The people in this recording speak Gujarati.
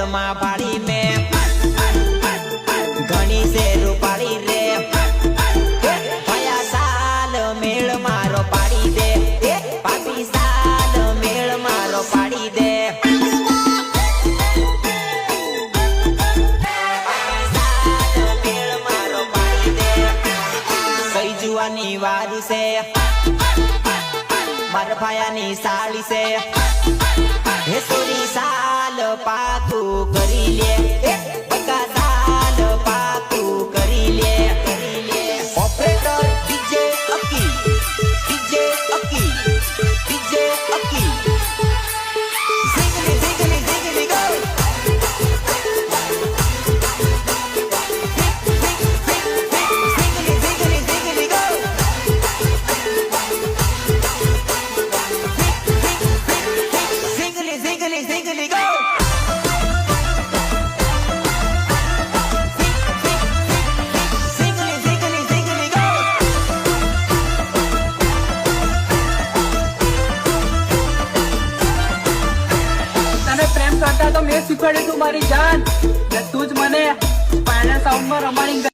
માં ભાડી મેં ઘણી છે રૂપાળી રે ભયા સાલ મેળ મારો પાડી દે પાપી સાલ મેળ મારો પાડી દે ની વારી છે મારા ભાયાની સાળી છે હે સોરી સાલ પાકું કરી લે બકા સાલ પાકું કરી લે ઓપરેટર ડીજે અકી ડીજે અકી ડીજે અકી ઝીગલી ઝીગલી ઝીગલી ગો તો મેં શીખવાડ્યું તું મારી જાન તું જ મને પાયણા સાઉન્ડમાં રમાડી